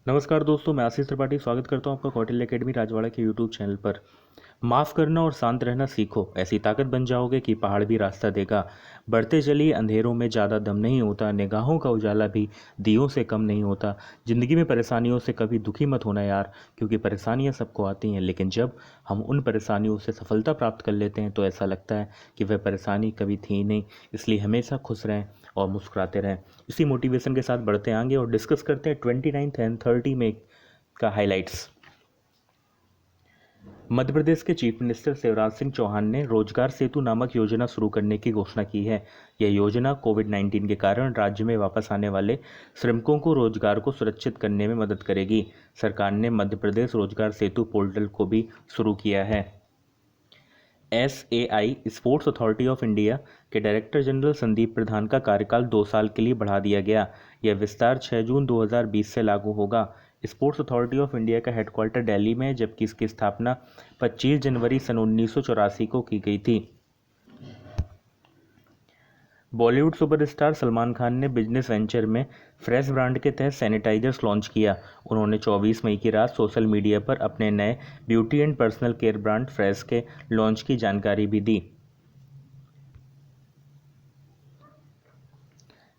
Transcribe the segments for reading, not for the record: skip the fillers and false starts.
नमस्कार दोस्तों, मैं आशीष त्रिपाठी स्वागत करता हूं आपका कौटिल्य एकेडमी राजवाड़ा के यूट्यूब चैनल पर। माफ़ करना और शांत रहना सीखो, ऐसी ताकत बन जाओगे कि पहाड़ भी रास्ता देगा। बढ़ते चलिए, अंधेरों में ज़्यादा दम नहीं होता, निगाहों का उजाला भी दियों से कम नहीं होता। ज़िंदगी में परेशानियों से कभी दुखी मत होना यार, क्योंकि परेशानियां सबको आती हैं, लेकिन जब हम उन परेशानियों से सफलता प्राप्त कर लेते हैं तो ऐसा लगता है कि वह परेशानी कभी थी ही नहीं। इसलिए हमेशा खुश रहें और मुस्कुराते रहें। इसी मोटिवेशन के साथ बढ़ते आगे और डिस्कस करते हैं 29 एंड 30 में का हाइलाइट्स। मध्य प्रदेश के चीफ मिनिस्टर शिवराज सिंह चौहान ने रोजगार सेतु नामक योजना शुरू करने की घोषणा की है। यह योजना कोविड-19 के कारण राज्य में वापस आने वाले श्रमिकों को रोजगार को सुरक्षित करने में मदद करेगी। सरकार ने मध्य प्रदेश रोजगार सेतु पोर्टल को भी शुरू किया है। SAI sports authority of India के डायरेक्टर जनरल संदीप प्रधान का कार्यकाल 2 साल के लिए बढ़ा दिया गया। यह विस्तार 6 जून 2020 से लागू होगा। स्पोर्ट्स अथॉरिटी ऑफ इंडिया का हेडक्वार्टर दिल्ली में है, जबकि इसकी स्थापना 25 जनवरी सन 1984 को की गई थी। बॉलीवुड सुपरस्टार सलमान खान ने बिजनेस वेंचर में फ्रेश ब्रांड के तहत सैनिटाइजर्स लॉन्च किया। उन्होंने 24 मई की रात सोशल मीडिया पर अपने नए beauty and personal care brand fresh के लॉन्च की जानकारी भी दी।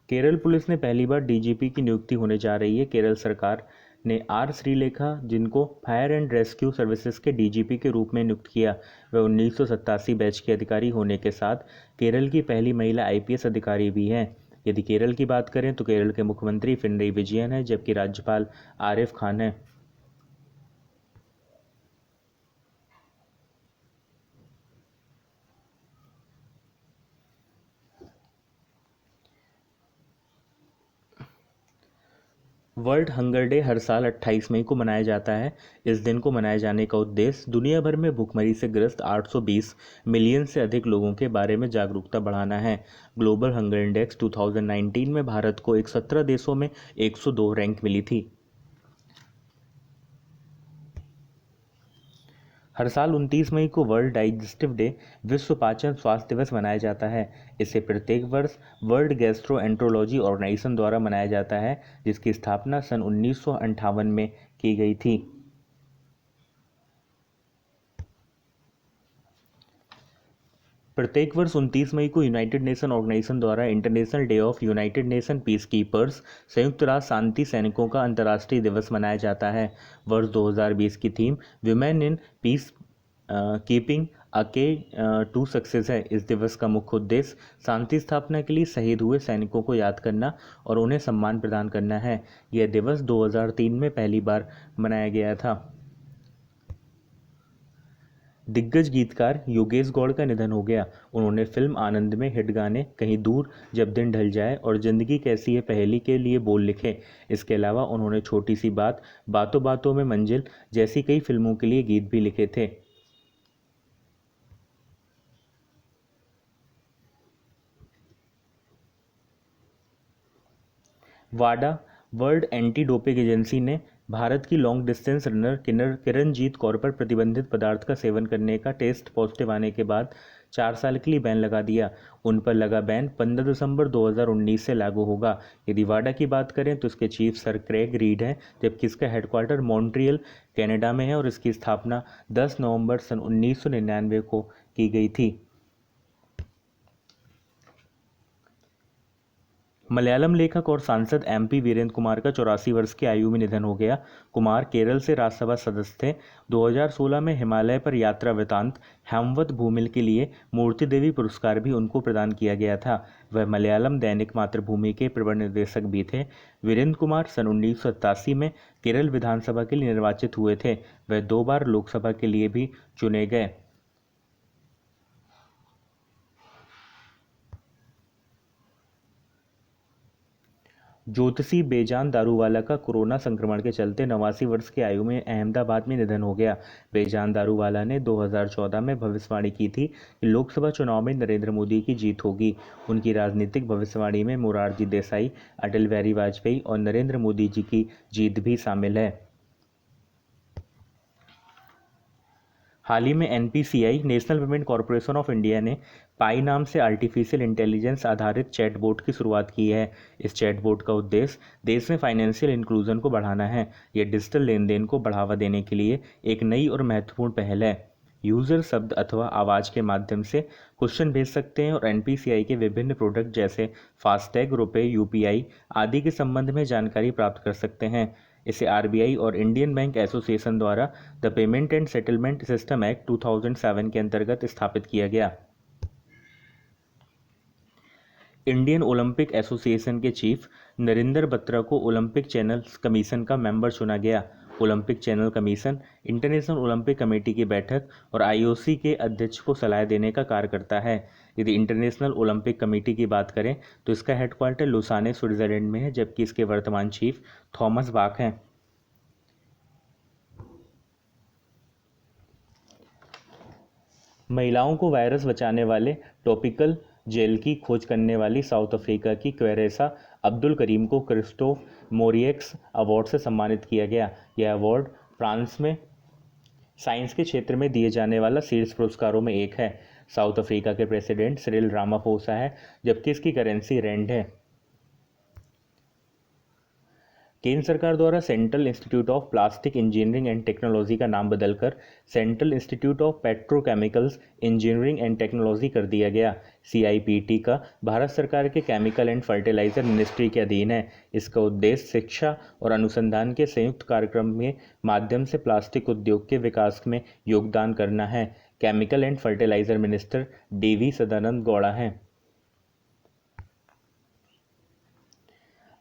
केरल पुलिस ने पहली बार DGP की नियुक्ति होने जा रही है। केरल सरकार ने R श्रीलेखा, जिनको फायर एंड रेस्क्यू सर्विसेज के DGP के रूप में नियुक्त किया। वह 1987 बैच के अधिकारी होने के साथ केरल की पहली महिला IPS अधिकारी भी हैं। यदि केरल की बात करें तो केरल के मुख्यमंत्री पिनरई विजयन हैं, जबकि राज्यपाल आरिफ खान हैं। वर्ल्ड हंगर डे हर साल 28 मई को मनाया जाता है। इस दिन को मनाए जाने का उद्देश्य दुनिया भर में भूखमरी से ग्रस्त 820 मिलियन से अधिक लोगों के बारे में जागरूकता बढ़ाना है। ग्लोबल हंगर इंडेक्स 2019 में भारत को 117 देशों में 102 रैंक मिली थी। हर साल 29 मई को वर्ल्ड डाइजेस्टिव डे, विश्व पाचन स्वास्थ्य दिवस मनाया जाता है। इसे प्रत्येक वर्ष वर्ल्ड गैस्ट्रोएंट्रोलॉजी ऑर्गेनाइजेशन द्वारा मनाया जाता है, जिसकी स्थापना सन 1958 में की गई थी। प्रत्येक वर्ष 29 मई को यूनाइटेड नेशन ऑर्गेनाइजेशन द्वारा international day of United nation peace keepers, संयुक्त राष्ट्र शांति सैनिकों का अंतर्राष्ट्रीय दिवस मनाया जाता है। वर्ष 2020 की theme women in peace keeping a के टू सक्सेस है। इस दिवस का मुख्य उद्देश्य शांति स्थापना के लिए शहीद हुए सैनिकों को याद करना और उन्हें सम्मान प्रदान करना है। यह दिवस 2003 में पहली बार मनाया गया था। दिग्गज गीतकार योगेश गौड़ का निधन हो गया। उन्होंने फिल्म आनंद में हिट गाने कहीं दूर, जब दिन ढल जाए और जिंदगी कैसी है पहेली के लिए बोल लिखे। इसके अलावा उन्होंने छोटी सी बात, बातों बातों में मंजिल जैसी कई फिल्मों के लिए गीत भी लिखे थे। वाडा, वर्ल्ड एंटी डोपिंग एजेंसी ने भारत की long distance runner Kiranjeet Kaur पर प्रतिबंधित पदार्थ का सेवन करने का टेस्ट पॉजिटिव आने के बाद 4 साल के लिए बैन लगा दिया। उन पर लगा बैन 15 दिसंबर 2019 से लागू होगा। यदि वाडा की बात करें तो इसके चीफ सर क्रेग रीड हैं, जबकि इसका हेडक्वार्टर मॉन्ट्रियल, कनाडा में है और इसकी स्थापना 10 नवंबर सन 1999 को की गई थी। मलयालम लेखक और सांसद MP वीरेंद्र कुमार का 84 वर्ष की आयु में निधन हो गया। कुमार केरल से राज्यसभा सदस्य थे। 2016 में हिमालय पर यात्रा वृतांत हेमवत भूमिल के लिए मूर्ति देवी पुरस्कार भी उनको प्रदान किया गया था। वह मलयालम दैनिक मातृभूमि के प्रबंध निदेशक भी थे। वीरेंद्र कुमार सन 1987 में केरल विधानसभा के लिए निर्वाचित हुए थे। वह 2 बार लोकसभा के लिए भी चुने गए। ज्योतिषी बेजान दारूवाला का कोरोना संक्रमण के चलते 89 वर्ष की आयु में अहमदाबाद में निधन हो गया। बेजान दारूवाला ने 2014 में भविष्यवाणी की थी कि लोकसभा चुनाव में नरेंद्र मोदी की जीत होगी। उनकी राजनीतिक भविष्यवाणी में मोरारजी देसाई, अटल बिहारी वाजपेयी और नरेंद्र मोदी जी की जीत भी शामिल है। हाल ही में NPCI national payment corporation of India ने पाई नाम से आर्टिफिशियल इंटेलिजेंस आधारित चैटबॉट की शुरुआत की है। इस चैटबॉट का उद्देश्य देश में फाइनेंशियल इंक्लूजन को बढ़ाना है। यह डिजिटल लेन देन को बढ़ावा देने के लिए एक नई और महत्वपूर्ण पहल है। यूजर शब्द अथवा आवाज़ के माध्यम से क्वेश्चन भेज सकते हैं और एनपीसीआई के विभिन्न प्रोडक्ट जैसे फास्टैग, रुपए, यूपीआई आदि के संबंध में जानकारी प्राप्त कर सकते हैं। इसे आरबीआई और इंडियन बैंक एसोसिएशन द्वारा the payment and settlement system act 2007 के अंतर्गत स्थापित किया गया। इंडियन ओलंपिक एसोसिएशन के चीफ नरिंदर बत्रा को ओलंपिक चैनल कमीशन का मेंबर चुना गया। Olympic channel commission international Olympic committee की बैठक और आईओसी के अध्यक्ष को सलाह देने का कार्य करता है। यदि इंटरनेशनल ओलंपिक कमेटी की बात करें तो इसका हेडक्वार्टर लुसाने, स्विट्जरलैंड में है, जबकि इसके वर्तमान चीफ थॉमस बाक हैं। महिलाओं को वायरस बचाने वाले टॉपिकल जेल की खोज करने वाली साउथ अफ्रीका की क्वेरेसा अब्दुल करीम को क्रिस्टोफ मोरियक्स अवार्ड से सम्मानित किया गया। यह अवार्ड फ्रांस में साइंस के क्षेत्र में दिए जाने वाला शीर्ष पुरस्कारों में एक है। साउथ अफ्रीका के प्रेसिडेंट सिरिल रामाफोसा है, जबकि इसकी करेंसी रैंड है। केंद्र सरकार द्वारा central institute of plastic engineering and technology का नाम बदलकर central institute of petrochemicals engineering and technology कर दिया गया। सीआईपीटी का भारत सरकार के केमिकल एंड फर्टिलाइजर मिनिस्ट्री के अधीन है। इसका उद्देश्य शिक्षा और अनुसंधान के संयुक्त कार्यक्रम के माध्यम से प्लास्टिक उद्योग के विकास में योगदान करना है। Chemical and fertiliser minister DV Sadananda Gowda हैं।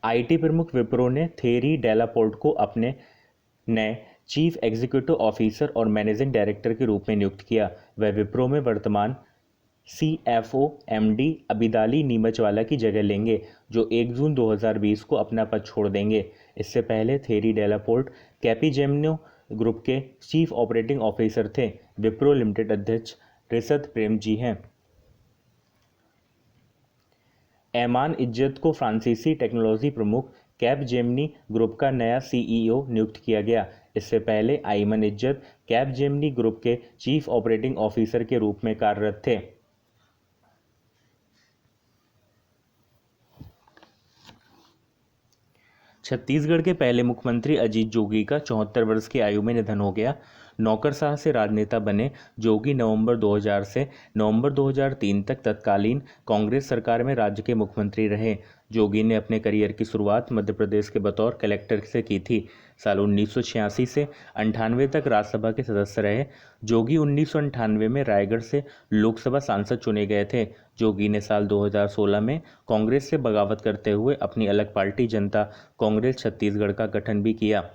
आईटी प्रमुख विप्रो ने थेरी डेलापोर्ट को अपने नए चीफ एग्जीक्यूटिव ऑफिसर और मैनेजिंग डायरेक्टर के रूप में नियुक्त किया। वह विप्रो में वर्तमान सीएफओ एमडी अबिदाली नीमचवाला की जगह लेंगे, जो 1 जून 2020 को अपना पद छोड़ देंगे। इससे पहले थेरी डेलापोर्ट कैपिजेमिनो ग्रुप के चीफ ऑपरेटिंग ऑफिसर थे। विप्रो लिमिटेड अध्यक्ष रिशद प्रेम जी हैं। ऐमान इज्जत को फ्रांसीसी टेक्नोलॉजी प्रमुख कैपजेमिनी ग्रुप का नया सीईओ नियुक्त किया गया। इससे पहले आइमन इज्जत कैपजेमिनी ग्रुप के चीफ ऑपरेटिंग ऑफिसर के रूप में कार्यरत थे। छत्तीसगढ़ के पहले मुख्यमंत्री अजीत जोगी का 74 वर्ष की आयु में निधन हो गया। नौकरशाह से राजनेता बने जोगी नवंबर 2000 से नवंबर 2003 तक तत्कालीन कांग्रेस सरकार में राज्य के मुख्यमंत्री रहे। जोगी ने अपने करियर की शुरुआत मध्य प्रदेश के बतौर कलेक्टर से की थी। साल 1986 से 98 तक राज्यसभा के सदस्य रहे। जोगी 1998 में रायगढ़ से लोकसभा सांसद चुने गए थे। जोगी ने साल 2016 में कांग्रेस से बगावत करते हुए अपनी अलग पार्टी जनता कांग्रेस छत्तीसगढ़ का गठन भी किया।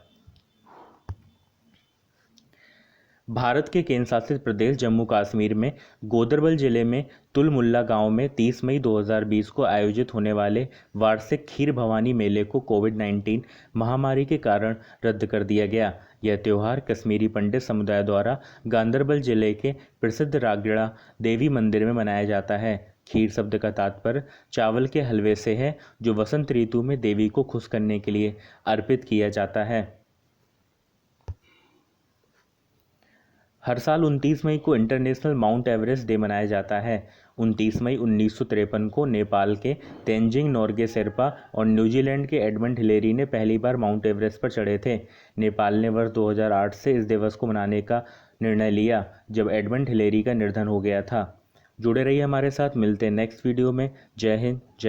भारत के केंद्र शासित प्रदेश जम्मू कश्मीर में गोदरबल जिले में तुलमुल्ला गांव में 30 मई 2020 को आयोजित होने वाले वार्षिक खीर भवानी मेले को कोविड-19 महामारी के कारण रद्द कर दिया गया। यह त्यौहार कश्मीरी पंडित समुदाय द्वारा गांदरबल जिले के प्रसिद्ध रागड़ा देवी मंदिर में मनाया जाता है। खीर शब्द का तात्पर्य चावल के हलवे से है, जो वसंत ऋतु में देवी को खुश करने के लिए अर्पित किया जाता है। हर साल 29 मई को इंटरनेशनल माउंट एवरेस्ट डे मनाया जाता है। 29 मई 1953 को नेपाल के तेंजिंग नोर्गे शेरपा और न्यूजीलैंड के एडमंड हिलेरी ने पहली बार माउंट एवरेस्ट पर चढ़े थे। नेपाल ने वर्ष 2008 से इस दिवस को मनाने का निर्णय लिया, जब एडमंड हिलेरी का निधन हो गया था। जुड़े रहिए हमारे साथ, मिलते हैं नेक्स्ट वीडियो में। जय हिंद, जय